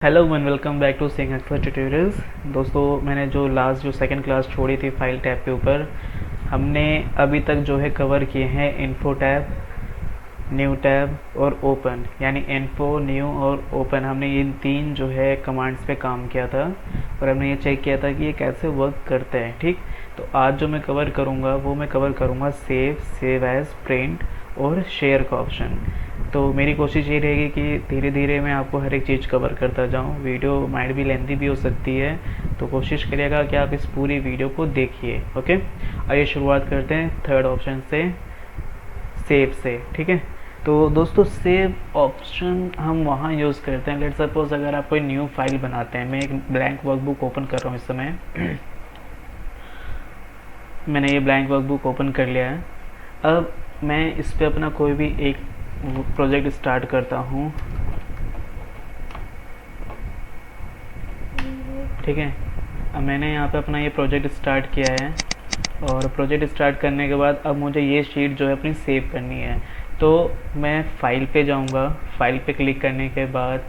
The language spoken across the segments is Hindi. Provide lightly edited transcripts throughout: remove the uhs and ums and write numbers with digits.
Hello one welcome back to Singh अक्सर ट्यूटोरियल्स। दोस्तों, मैंने जो सेकंड क्लास छोड़ी थी फाइल टैब के ऊपर, हमने अभी तक जो है कवर किए हैं इन्फो टैब, न्यू टैब और ओपन। यानी इन्फो, न्यू और ओपन, हमने इन तीन जो है कमांड्स पे काम किया था और हमने ये चेक किया था कि ये कैसे वर्क करते हैं। ठीक, तो आज जो मैं कवर करूँगा वो मैं कवर करूँगा सेव एज, प्रिंट और शेयर का ऑप्शन। तो मेरी कोशिश ये रहेगी कि धीरे धीरे मैं आपको हर एक चीज़ कवर करता जाऊँ। वीडियो माइट भी लेंथी भी हो सकती है, तो कोशिश करिएगा कि आप इस पूरी वीडियो को देखिए। ओके, आइए शुरुआत करते हैं थर्ड ऑप्शन से, सेव से। ठीक है, तो दोस्तों सेव ऑप्शन हम वहाँ यूज़ करते हैं। लेट सपोज अगर आप कोई न्यू फाइल बनाते हैं, मैं एक ब्लैंक वर्कबुक ओपन कर रहा हूँ इस समय। मैंने ये ब्लैंक वर्कबुक ओपन कर लिया है। अब मैं इस पर अपना कोई भी एक प्रोजेक्ट स्टार्ट करता हूँ। ठीक है, अब मैंने यहाँ पे अपना ये प्रोजेक्ट स्टार्ट किया है और प्रोजेक्ट स्टार्ट करने के बाद अब मुझे ये शीट जो है अपनी सेव करनी है। तो मैं फाइल पे जाऊँगा, फाइल पे क्लिक करने के बाद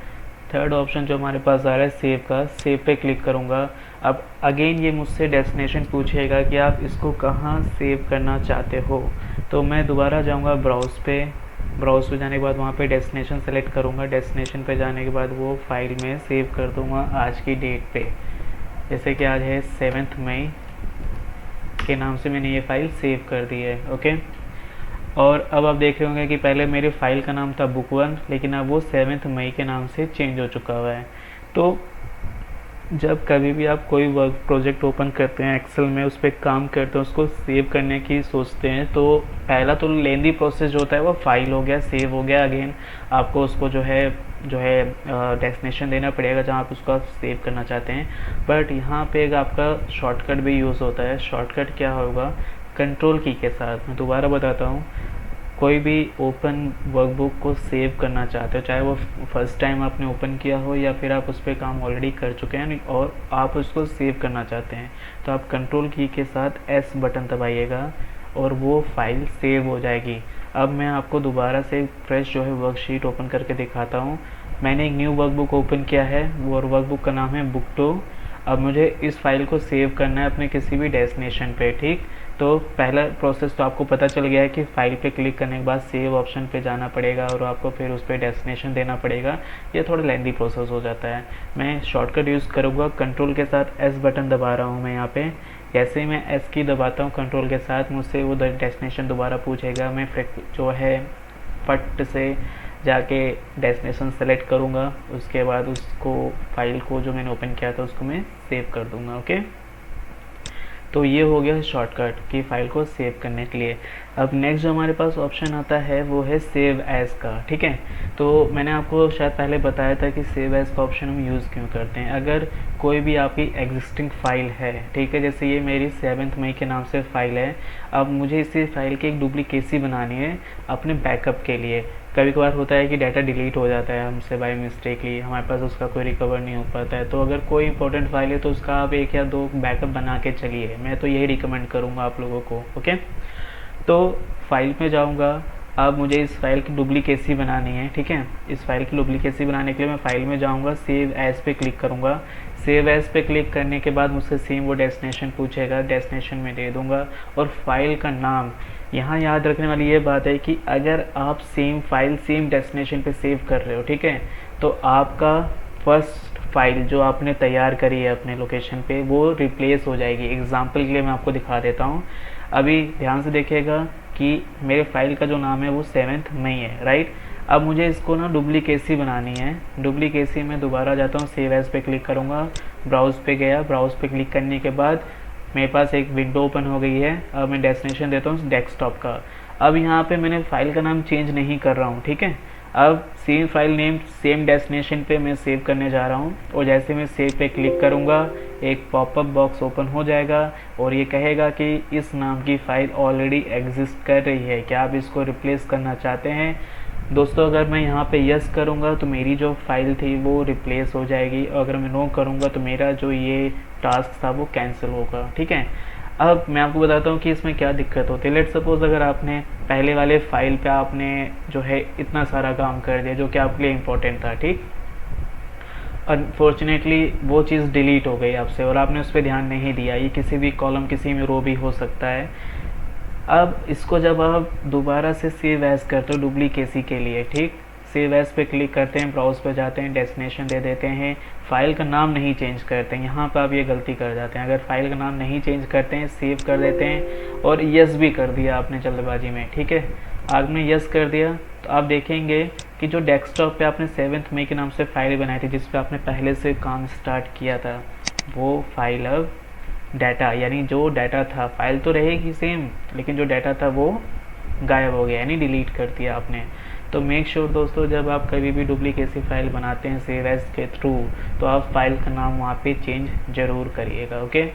थर्ड ऑप्शन जो हमारे पास आ रहा है सेव का, सेव पे क्लिक करूँगा। अब अगेन ये मुझसे डेस्टिनेशन पूछेगा कि आप इसको कहाँ सेव करना चाहते हो। तो मैं दोबारा जाऊँगा ब्राउज़ पे जाने के बाद वहाँ पे डेस्टिनेशन सेलेक्ट करूँगा। डेस्टिनेशन पे जाने के बाद वो फाइल में सेव कर दूँगा आज की डेट पे, जैसे कि आज है 7 मई के नाम से मैंने ये फ़ाइल सेव कर दी है। ओके, और अब आप देख रहे होंगे कि पहले मेरी फ़ाइल का नाम था book1, लेकिन अब वो 7 मई के नाम से चेंज हो चुका हुआ है। तो जब कभी भी आप कोई वर्क प्रोजेक्ट ओपन करते हैं एक्सेल में, उस पर काम करते हैं, उसको सेव करने की सोचते हैं, तो पहला तो लेंदी प्रोसेस जो होता है वो फाइल हो गया, सेव हो गया। अगेन आपको उसको जो है डेस्टिनेशन देना पड़ेगा जहाँ आप उसको सेव करना चाहते हैं। बट यहाँ पे एक आपका शॉर्टकट भी यूज़ होता है। शॉर्टकट क्या होगा, कंट्रोल की के साथ। मैं दोबारा बताता हूँ, कोई भी ओपन वर्कबुक को सेव करना चाहते हो, चाहे वो फर्स्ट टाइम आपने ओपन किया हो या फिर आप उस पर काम ऑलरेडी कर चुके हैं और आप उसको सेव करना चाहते हैं, तो आप कंट्रोल की के साथ एस बटन दबाइएगा और वो फाइल सेव हो जाएगी। अब मैं आपको दोबारा से फ्रेश जो है वर्कशीट ओपन करके दिखाता हूँ। मैंने एक न्यू वर्कबुक ओपन किया है और वर्कबुक का नाम है book2। अब मुझे इस फाइल को सेव करना है अपने किसी भी डेस्टिनेशन पे। ठीक, तो पहला प्रोसेस तो आपको पता चल गया है कि फाइल पे क्लिक करने के बाद सेव ऑप्शन पे जाना पड़ेगा और आपको फिर उस पर डेस्टिनेशन देना पड़ेगा। ये थोड़ा लेंदी प्रोसेस हो जाता है। मैं शॉर्टकट यूज़ करूँगा, कंट्रोल के साथ एस बटन दबा रहा हूँ मैं यहाँ पे। जैसे ही मैं एस की दबाता हूँ कंट्रोल के साथ, मुझसे वो डेस्टिनेशन दोबारा पूछेगा। मैं जो है फट से जाके डेस्टिनेशन सेलेक्ट करूँगा, उसके बाद उसको फाइल को जो मैंने ओपन किया था उसको मैं सेव कर दूँगा। ओके, तो ये हो गया शॉर्टकट की फ़ाइल को सेव करने के लिए। अब नेक्स्ट जो हमारे पास ऑप्शन आता है वो है सेव एज़ का। ठीक है, तो मैंने आपको शायद पहले बताया था कि सेव एज़ का ऑप्शन हम यूज़ क्यों करते हैं। अगर कोई भी आपकी एग्जिस्टिंग फ़ाइल है, ठीक है, जैसे ये मेरी 7 मई के नाम से फ़ाइल है, अब मुझे इसी फाइल की एक डुप्लीकेसी बनानी है अपने बैकअप के लिए। कभी कभार होता है कि डाटा डिलीट हो जाता है हमसे बाय मिस्टेकली, हमारे पास उसका कोई रिकवर नहीं हो पाता है। तो अगर कोई इंपॉर्टेंट फाइल है तो उसका आप 1 या 2 बैकअप बना के चलिए। मैं तो यही रिकमेंड करूँगा आप लोगों को। ओके, तो फाइल में जाऊँगा। अब मुझे इस फाइल की डुप्लीकेसी बनानी है। ठीक है, इस फाइल की डुप्लीकेसी बनाने के लिए मैं फाइल में जाऊँगा, सेव एज़ पे क्लिक करूँगा। सेव एज़ पे क्लिक करने के बाद मुझसे सेम वो डेस्टिनेशन पूछेगा, डेस्टिनेशन में दे दूँगा। और फाइल का नाम, यहाँ याद रखने वाली ये बात है कि अगर आप सेम फाइल सेम डेस्टिनेशन पे सेव कर रहे हो, ठीक है, तो आपका फर्स्ट फाइल जो आपने तैयार करी है अपने लोकेशन पे वो रिप्लेस हो जाएगी। एग्जांपल के लिए मैं आपको दिखा देता हूँ। अभी ध्यान से देखिएगा कि मेरे फाइल का जो नाम है वो 7 मई है, राइट। अब मुझे इसको ना डुप्लीकेसी बनानी है। डुप्लीकेसी में दोबारा जाता हूँ, सेव एज़ पे क्लिक करूँगा, ब्राउज़ पे गया, ब्राउज़ पे क्लिक करने के बाद मेरे पास एक विंडो ओपन हो गई है। अब मैं डेस्टिनेशन देता हूँ डेस्कटॉप का। अब यहाँ पे मैंने फाइल का नाम चेंज नहीं कर रहा हूँ, ठीक है। अब same file name same destination पे मैं सेव करने जा रहा हूँ और जैसे मैं सेव पे क्लिक करूँगा एक पॉपअप बॉक्स ओपन हो जाएगा और ये कहेगा कि इस नाम की फ़ाइल ऑलरेडी एग्जिस्ट कर रही है, क्या आप इसको रिप्लेस करना चाहते हैं। दोस्तों, अगर मैं यहाँ पे यस करूँगा तो मेरी जो फाइल थी वो रिप्लेस हो जाएगी और अगर मैं नो करूँगा तो मेरा जो ये टास्क था वो कैंसिल होगा। ठीक है, अब मैं आपको बताता हूँ कि इसमें क्या दिक्कत होती है। लेट सपोज अगर आपने पहले वाले फाइल पे आपने जो है इतना सारा काम कर दिया जो कि आपके लिए इम्पोर्टेंट था, ठीक। अनफॉर्चुनेटली वो चीज़ डिलीट हो गई आपसे और आपने उस पर ध्यान नहीं दिया। ये किसी भी कॉलम किसी में रो भी हो सकता है। अब इसको जब आप दोबारा से सेव एज करते हो डुप्लीकेसी के लिए, ठीक, सेव एज पे क्लिक करते हैं, ब्राउज पे जाते हैं, डेस्टिनेशन दे देते हैं, फाइल का नाम नहीं चेंज करते हैं। यहाँ पर आप ये गलती कर जाते हैं। अगर फाइल का नाम नहीं चेंज करते हैं, सेव कर देते हैं और यस भी कर दिया आपने जल्दबाजी में, ठीक है, आपने यस कर दिया, तो आप देखेंगे कि जो डेस्कटॉप पे आपने 7 मई के नाम से फाइल बनाई थी जिस पे आपने पहले से काम स्टार्ट किया था, वो फाइल अब डाटा, यानी जो डाटा था, फाइल तो रहेगी सेम लेकिन जो डाटा था वो गायब हो गया, यानी डिलीट कर दिया आपने। तो मेक श्योर दोस्तों, जब आप कभी भी डुप्लीकेसी फाइल बनाते हैं सेव एज के थ्रू, तो आप फाइल का नाम वहाँ पे चेंज ज़रूर करिएगा, ओके।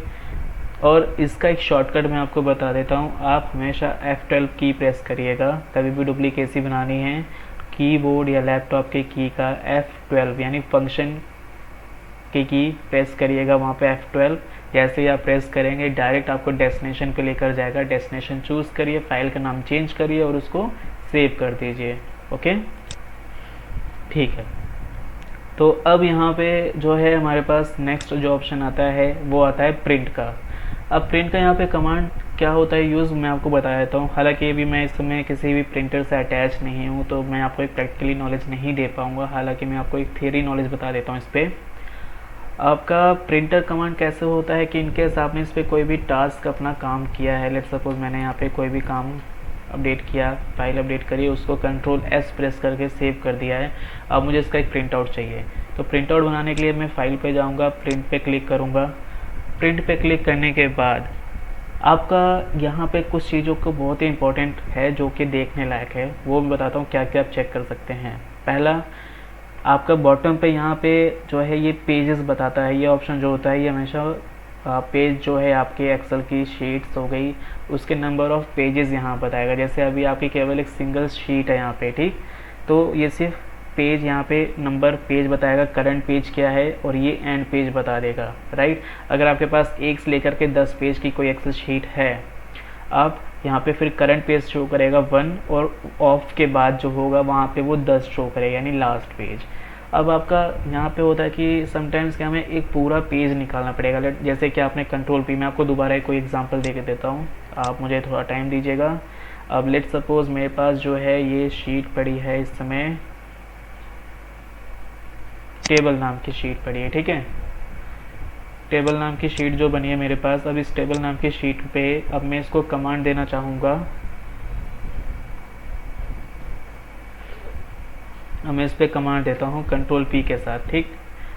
और इसका एक शॉर्टकट मैं आपको बता देता हूँ, आप हमेशा F12 की प्रेस करिएगा। कभी भी डुप्लीकेसी बनानी है, कीबोर्ड या लैपटॉप के की का F12 यानी फंक्शन की प्रेस करिएगा, वहाँ पे F12। जैसे ही आप प्रेस करेंगे डायरेक्ट आपको डेस्टिनेशन पे लेकर जाएगा। डेस्टिनेशन चूज़ करिए, फाइल का नाम चेंज करिए और उसको सेव कर दीजिए, ओके, ठीक है। तो अब यहाँ पे जो है हमारे पास नेक्स्ट जो ऑप्शन आता है वो आता है प्रिंट का। अब प्रिंट का यहाँ पे कमांड क्या होता है यूज़ मैं आपको बता देता हूँ। हालांकि अभी मैं इस समय किसी भी प्रिंटर से अटैच नहीं हूँ तो मैं आपको एक प्रैक्टिकली नॉलेज नहीं दे पाऊँगा, हालांकि मैं आपको एक थियरी नॉलेज बता देता हूँ इस पर। आपका प्रिंटर कमांड कैसे होता है कि इनकेस आपने इस पर कोई भी टास्क अपना काम किया है, लेट सपोज मैंने यहाँ पे कोई भी काम अपडेट किया, फाइल अपडेट करिए, उसको Ctrl+S प्रेस करके सेव कर दिया है। अब मुझे इसका एक प्रिंट आउट चाहिए, तो प्रिंट आउट बनाने के लिए मैं फाइल पे जाऊँगा, प्रिंट पे क्लिक करूँगा। प्रिंट पे क्लिक करने के बाद आपका यहाँ पे कुछ चीज़ों को बहुत ही इंपॉर्टेंट है जो कि देखने लायक है, वो मैं बताता हूँ क्या क्या आप चेक कर सकते हैं। पहला, आपका बॉटम पे यहाँ पे जो है ये पेजेस बताता है। ये ऑप्शन जो होता है ये हमेशा पेज जो है आपके एक्सेल की शीट्स हो गई उसके नंबर ऑफ़ पेजेस यहाँ बताएगा। जैसे अभी आपकी केवल एक सिंगल शीट है यहाँ पे, ठीक, तो ये सिर्फ पेज यहाँ पे नंबर पेज बताएगा, करंट पेज क्या है, और ये एंड पेज बता देगा, राइट। अगर आपके पास 1 से लेकर के 10 पेज की कोई एक्सेल शीट है, आप यहाँ पे फिर करंट पेज शो करेगा 1 और ऑफ के बाद जो होगा वहाँ पे वो 10 शो करेगा, यानी लास्ट पेज। अब आपका यहाँ पे होता है कि समटाइम्स क्या हमें एक पूरा पेज निकालना पड़ेगा। जैसे कि आपने Ctrl+P, मैं आपको दोबारा कोई एग्जांपल दे के देता हूँ, आप मुझे थोड़ा टाइम दीजिएगा। अब लेट सपोज मेरे पास जो है ये शीट पड़ी है, इस समय टेबल नाम की शीट पड़ी है, ठीक है, टेबल नाम की शीट जो बनी है मेरे पास। अब इस टेबल नाम की शीट पे अब मैं इसको कमांड देना चाहूँगा। अब मैं इस पर कमांड देता हूँ Ctrl+P के साथ, ठीक।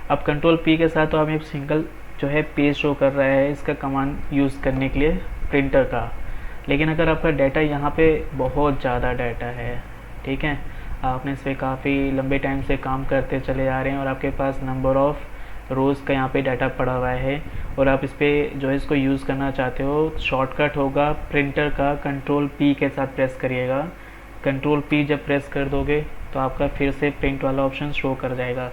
अब Ctrl+P के साथ तो हमें एक सिंगल जो है पेज शो कर रहा है इसका कमांड यूज़ करने के लिए प्रिंटर का। लेकिन अगर आपका डाटा यहाँ पे बहुत ज़्यादा डाटा है, ठीक है, आपने इस पर काफ़ी लंबे टाइम से काम करते चले आ रहे हैं और आपके पास नंबर ऑफ़ रोज़ का यहाँ पे डाटा पड़ा हुआ है और आप इस पर जो है इसको यूज़ करना चाहते हो, शॉर्टकट होगा प्रिंटर का Ctrl+P के साथ प्रेस करिएगा। Ctrl+P जब प्रेस कर दोगे तो आपका फिर से प्रिंट वाला ऑप्शन शो कर जाएगा।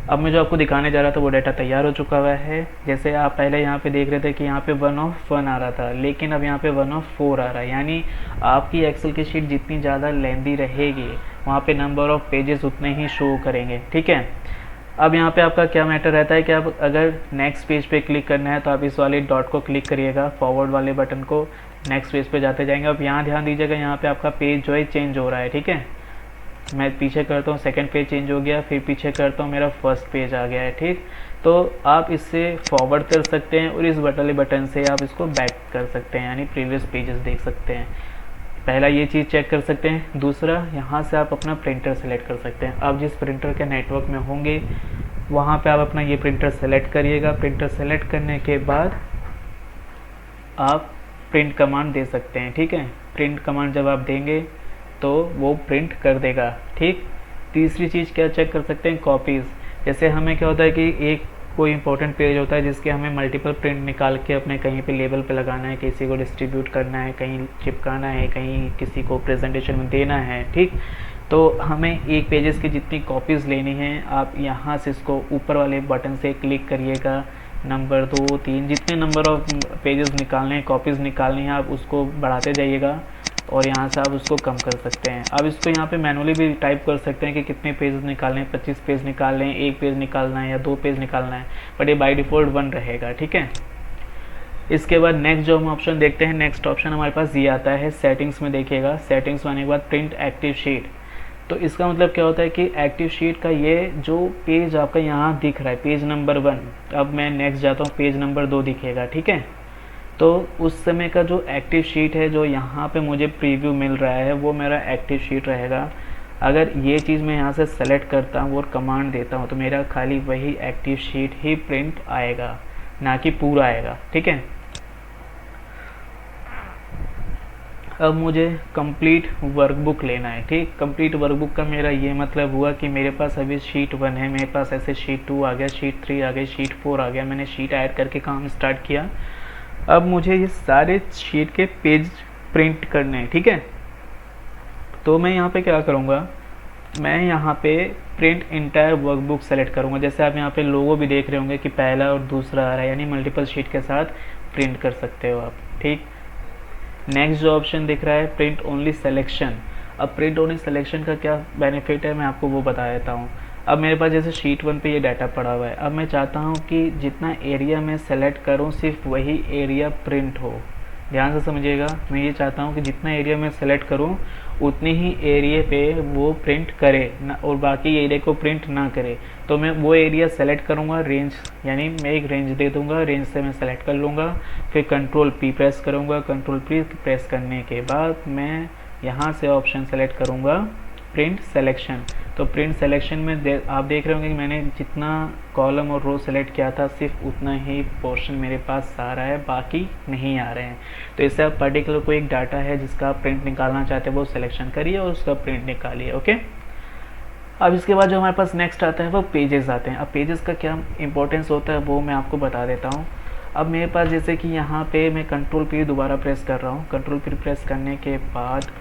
अब मैं जो आपको दिखाने जा रहा था वो डाटा तैयार हो चुका हुआ है। जैसे आप पहले यहाँ पे देख रहे थे कि यहाँ पे 1/1 आ रहा था, लेकिन अब यहाँ पे 1/4 आ रहा है, यानी आपकी एक्सेल की शीट जितनी ज़्यादा लेंदी रहेगी वहाँ पे नंबर ऑफ़ पेजेस उतने ही शो करेंगे, ठीक है। अब यहाँ पे आपका क्या मैटर रहता है कि आप अगर नेक्स्ट पेज पे क्लिक करना है तो आप इस वाले डॉट को क्लिक करिएगा, फॉरवर्ड वाले बटन को, नेक्स्ट पेज पे जाते जाएंगे। अब यहाँ ध्यान दीजिएगा, यहाँ पे आपका पेज जो है चेंज हो रहा है, ठीक है। मैं पीछे करता हूँ, सेकंड पेज चेंज हो गया, फिर पीछे करता हूँ, मेरा फर्स्ट पेज आ गया है, ठीक। तो आप इससे फॉरवर्ड कर सकते हैं और इस वाले बटन से आप इसको बैक कर सकते हैं, यानी प्रीवियस पेजेस देख सकते हैं। पहला ये चीज़ चेक कर सकते हैं। दूसरा, यहाँ से आप अपना प्रिंटर सेलेक्ट कर सकते हैं। आप जिस प्रिंटर के नेटवर्क में होंगे वहाँ पे आप अपना ये प्रिंटर सेलेक्ट करिएगा। प्रिंटर सेलेक्ट करने के बाद आप प्रिंट कमांड दे सकते हैं, ठीक है। प्रिंट कमांड जब आप देंगे तो वो प्रिंट कर देगा, ठीक। तीसरी चीज़ क्या चेक कर सकते हैं, कॉपीज़। जैसे हमें क्या होता है कि एक कोई इंपॉर्टेंट पेज होता है जिसके हमें मल्टीपल प्रिंट निकाल के अपने कहीं पे लेबल पे लगाना है, किसी को डिस्ट्रीब्यूट करना है, कहीं चिपकाना है, कहीं किसी को प्रेजेंटेशन में देना है, ठीक। तो हमें एक पेजेस की जितनी कॉपीज़ लेनी है, आप यहाँ से इसको ऊपर वाले बटन से क्लिक करिएगा। नंबर 2, 3 जितने नंबर ऑफ पेजेस निकालने हैं, कॉपीज़ निकालनी है, आप उसको बढ़ाते जाइएगा और यहाँ से आप उसको कम कर सकते हैं। अब इसको यहाँ पे मैनुअली भी टाइप कर सकते हैं कि कितने पेज निकालने हैं, 25 पेज निकालने हैं, 1 पेज निकालना है या 2 पेज निकालना है, बट ये बाय डिफ़ॉल्ट 1 रहेगा, ठीक है। इसके बाद नेक्स्ट जो हम ऑप्शन देखते हैं, नेक्स्ट ऑप्शन हमारे पास ये आता है सेटिंग्स में। देखिएगा सेटिंग्स में आने के बाद प्रिंट एक्टिव शीट। तो इसका मतलब क्या होता है कि एक्टिव शीट का ये जो पेज आपका यहाँ दिख रहा है, पेज नंबर 1, अब मैं नेक्स्ट जाता हूँ, पेज नंबर 2 दिखेगा, ठीक है। तो उस समय का जो एक्टिव शीट है, जो यहाँ पे मुझे प्रीव्यू मिल रहा है, वो मेरा एक्टिव शीट रहेगा। अगर ये चीज़ मैं यहाँ से सेलेक्ट करता हूँ और कमांड देता हूँ तो मेरा खाली वही एक्टिव शीट ही प्रिंट आएगा, ना कि पूरा आएगा, ठीक है। अब मुझे कंप्लीट वर्कबुक लेना है, ठीक। कंप्लीट वर्कबुक का मेरा ये मतलब हुआ कि मेरे पास अभी शीट 1 है, मेरे पास ऐसे शीट 2 आ गया, शीट 3 आ गई, शीट 4 आ गया, मैंने शीट ऐड करके काम स्टार्ट किया। अब मुझे ये सारे शीट के पेज प्रिंट करने हैं, ठीक है। तो मैं यहाँ पे क्या करूँगा, मैं यहाँ पे प्रिंट इंटायर वर्कबुक सेलेक्ट करूँगा। जैसे आप यहाँ पे लोगो भी देख रहे होंगे कि पहला और दूसरा आ रहा है, यानी मल्टीपल शीट के साथ प्रिंट कर सकते हो आप, ठीक। नेक्स्ट जो ऑप्शन दिख रहा है प्रिंट ओनली सिलेक्शन। अब प्रिंट ओनली सिलेक्शन का क्या बेनिफिट है मैं आपको वो बता देता हूँ। अब मेरे पास जैसे शीट 1 पे ये डाटा पड़ा हुआ है, अब मैं चाहता हूँ कि जितना एरिया मैं सेलेक्ट करूँ सिर्फ वही एरिया प्रिंट हो। ध्यान से समझिएगा, मैं ये चाहता हूँ कि जितना एरिया मैं सेलेक्ट करूँ उतनी ही एरिया पे वो प्रिंट करे ना, और बाकी एरिया को प्रिंट ना करे। तो मैं वो एरिया सेलेक्ट करूँगा, रेंज यानी मैं एक रेंज दे दूँगा, रेंज से मैं सेलेक्ट कर लूँगा, फिर कंट्रोल P प्रेस करूँगा। कंट्रोल P प्रेस करने के बाद मैं यहाँ से ऑप्शन सेलेक्ट करूँगा प्रिंट सिलेक्शन। तो प्रिंट सिलेक्शन में आप देख रहे होंगे कि मैंने जितना कॉलम और रो सेलेक्ट किया था सिर्फ उतना ही पोर्शन मेरे पास आ रहा है, बाकी नहीं आ रहे हैं। तो इससे आप पर्टिकुलर कोई एक डाटा है जिसका आप प्रिंट निकालना चाहते हैं वो सिलेक्शन करिए और उसका प्रिंट निकालिए, ओके। अब इसके बाद जो हमारे पास नेक्स्ट आता है वो पेजेस आते हैं। अब पेजेस का क्या इंपॉर्टेंस होता है वो मैं आपको बता देता हूँ। अब मेरे पास जैसे कि यहाँ पे मैं कंट्रोल P दोबारा प्रेस कर रहा हूँ। कंट्रोल P प्रेस करने के बाद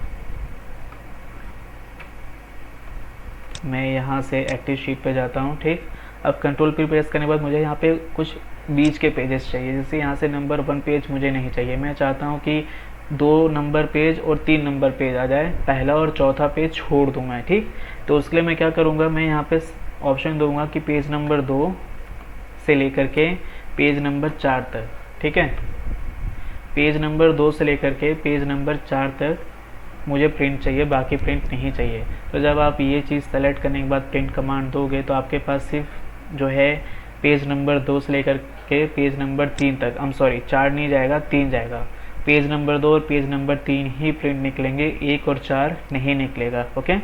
मैं यहाँ से एक्टिव शीट पे जाता हूँ, ठीक। अब कंट्रोल P प्रेस करने के बाद मुझे यहाँ पे कुछ बीच के पेजेस चाहिए। जैसे यहाँ से नंबर 1 पेज मुझे नहीं चाहिए, मैं चाहता हूँ कि 2 नंबर पेज और 3 नंबर पेज आ जाए, पहला और चौथा पेज छोड़ दूँ मैं, ठीक। तो उसके लिए मैं क्या करूँगा, मैं यहाँ पे ऑप्शन दूंगा कि पेज नंबर 2 से लेकर के पेज नंबर 4 तक, ठीक है। पेज नंबर 2 से लेकर के पेज नंबर 4 तक मुझे प्रिंट चाहिए, बाकी प्रिंट नहीं चाहिए। तो जब आप ये चीज़ सेलेक्ट करने के बाद प्रिंट कमांड दोगे तो आपके पास सिर्फ जो है पेज नंबर 2 से लेकर के पेज नंबर 3 तक, 4 नहीं जाएगा, 3 जाएगा। पेज नंबर 2 और पेज नंबर 3 ही प्रिंट निकलेंगे, 1 और 4 नहीं निकलेगा, ओके।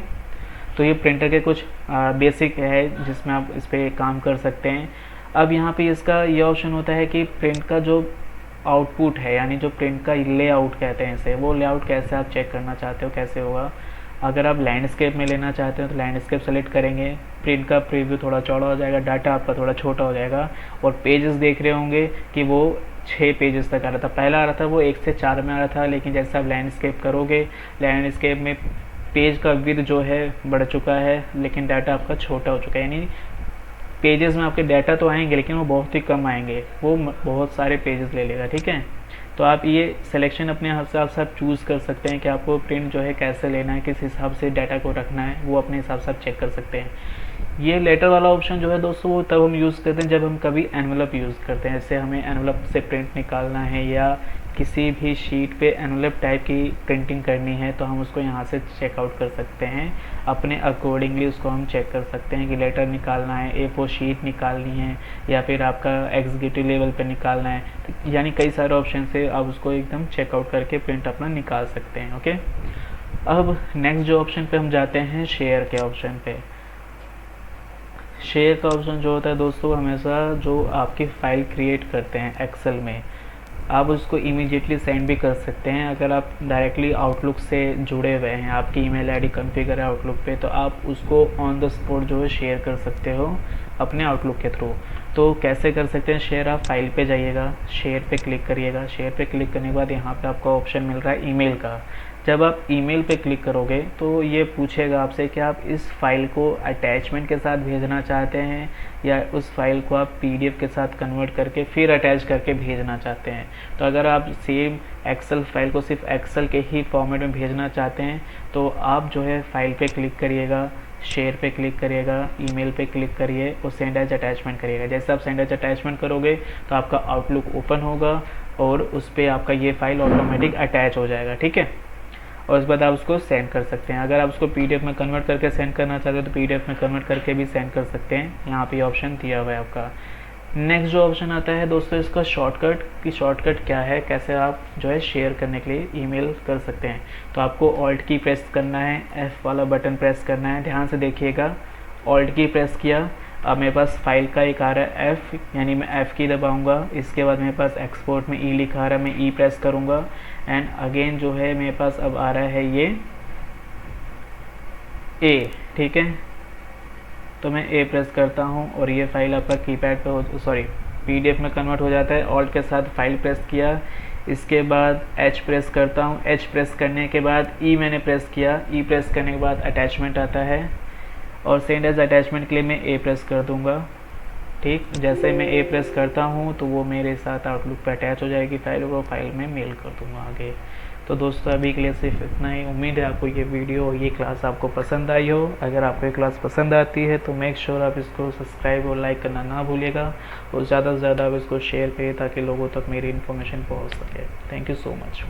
तो ये प्रिंटर के कुछ बेसिक है जिसमें आप इस पर काम कर सकते हैं। अब यहाँ पे इसका ये ऑप्शन होता है कि प्रिंट का जो आउटपुट है, यानी जो प्रिंट का लेआउट कहते हैं इसे, वो लेआउट कैसे आप चेक करना चाहते हो, कैसे होगा। अगर आप लैंडस्केप में लेना चाहते हो तो लैंडस्केप सेलेक्ट करेंगे, प्रिंट का प्रीव्यू थोड़ा चौड़ा हो जाएगा, डाटा आपका थोड़ा छोटा हो जाएगा, और पेजेस देख रहे होंगे कि वो 6 पेजेस तक आ रहा था। पहला आ रहा था वो 1 से 4 में आ रहा था, लेकिन जैसे आप लैंडस्केप करोगे, लैंडस्केप में पेज का विड्थ जो है बढ़ चुका है, लेकिन डाटा आपका छोटा हो चुका है। यानी पेजेस में आपके डाटा तो आएंगे लेकिन वो बहुत ही कम आएंगे, वो बहुत सारे पेजेस ले लेगा, ठीक है। तो आप ये सिलेक्शन अपने हिसाब से आप चूज़ कर सकते हैं कि आपको प्रिंट जो है कैसे लेना है, किस हिसाब से डाटा को रखना है, वो अपने हिसाब से आप चेक कर सकते हैं। ये लेटर वाला ऑप्शन जो है दोस्तों वो तब हम यूज़ करते हैं जब हम कभी एनवलप यूज़ करते हैं। जैसे हमें एनवलप से प्रिंट निकालना है या किसी भी शीट पे एनवलप टाइप की प्रिंटिंग करनी है तो हम उसको यहाँ से चेकआउट कर सकते हैं, अपने अकॉर्डिंगली उसको हम चेक कर सकते हैं कि लेटर निकालना है, A4 शीट निकालनी है, या फिर आपका एग्जीक्यूटिव लेवल पे निकालना है। तो यानी कई सारे ऑप्शन से आप उसको एकदम चेकआउट करके प्रिंट अपना निकाल सकते हैं, ओके। अब नेक्स्ट जो ऑप्शन पे हम जाते हैं शेयर के ऑप्शन पे। शेयर का ऑप्शन जो होता है दोस्तों, हमेशा जो आपकी फ़ाइल क्रिएट करते हैं एक्सेल में, आप उसको इमीडिएटली सेंड भी कर सकते हैं। अगर आप डायरेक्टली आउटलुक से जुड़े हुए हैं, आपकी ईमेल आईडी कॉन्फ़िगर है आउटलुक पे, तो आप उसको ऑन द स्पॉट जो है शेयर कर सकते हो अपने आउटलुक के थ्रू। तो कैसे कर सकते हैं शेयर, आप फाइल पे जाइएगा, शेयर पे क्लिक करिएगा। शेयर पे क्लिक करने के बाद यहाँ पे आपको ऑप्शन मिल रहा है ईमेल का। जब आप ईमेल पे क्लिक करोगे तो ये पूछेगा आपसे कि आप इस फाइल को अटैचमेंट के साथ भेजना चाहते हैं या उस फाइल को आप पीडीएफ के साथ कन्वर्ट करके फिर अटैच करके भेजना चाहते हैं। तो अगर आप सेम एक्सेल फाइल को सिर्फ एक्सेल के ही फॉर्मेट में भेजना चाहते हैं तो आप जो है फाइल पे क्लिक करिएगा, शेयर पे क्लिक करिएगा, ईमेल पे क्लिक करिए और सेंड एज अटैचमेंट करिएगा। जैसे आप सेंड एज अटैचमेंट करोगे तो आपका आउटलुक ओपन होगा और उस पर आपका ये फाइल ऑटोमेटिक अटैच हो जाएगा, ठीक है। और उसके बाद आप उसको सेंड कर सकते हैं। अगर आप उसको पीडीएफ में कन्वर्ट करके सेंड करना चाहते हो तो पीडीएफ में कन्वर्ट करके भी सेंड कर सकते हैं। यहाँ पे ऑप्शन दिया हुआ है आपका। नेक्स्ट जो ऑप्शन आता है दोस्तों इसका शॉर्टकट, कि शॉर्टकट क्या है, कैसे आप जो है शेयर करने के लिए ईमेल कर सकते हैं। तो आपको ऑल्ट की प्रेस करना है, एफ वाला बटन प्रेस करना है। ध्यान से देखिएगा, ऑल्ट की प्रेस किया, अब मेरे पास फाइल का एक आ रहा है एफ, यानी मैं एफ की दबाऊंगा। इसके बाद मेरे पास एक्सपोर्ट में ई लिखा आ रहा है, मैं ई प्रेस करूंगा एंड अगेन जो है मेरे पास अब आ रहा है ये ए, ठीक है। तो मैं ए प्रेस करता हूँ और ये फाइल आपका कीपैड पे पीडीएफ में कन्वर्ट हो जाता है। ऑल्ट के साथ फाइल प्रेस किया, इसके बाद एच प्रेस करता हूँ। एच प्रेस करने के बाद ई मैंने प्रेस किया, ई प्रेस करने के बाद अटैचमेंट आता है और सेंड एज अटैचमेंट के लिए मैं ए प्रेस कर दूंगा, ठीक। जैसे मैं ए प्रेस करता हूँ तो वो मेरे साथ आउटलुक पे अटैच हो जाएगी फाइल, और फाइल में मेल कर दूंगा आगे। तो दोस्तों अभी के लिए सिर्फ इतना ही। उम्मीद है आपको ये वीडियो और ये क्लास आपको पसंद आई हो। अगर आपको ये क्लास पसंद आती है तो मेक श्योर आप इसको सब्सक्राइब और लाइक करना ना भूलिएगा और ज़्यादा से ज़्यादा आप इसको शेयर करिए ताकि लोगों तक मेरी इन्फॉर्मेशन पहुँच सके। Thank you so much.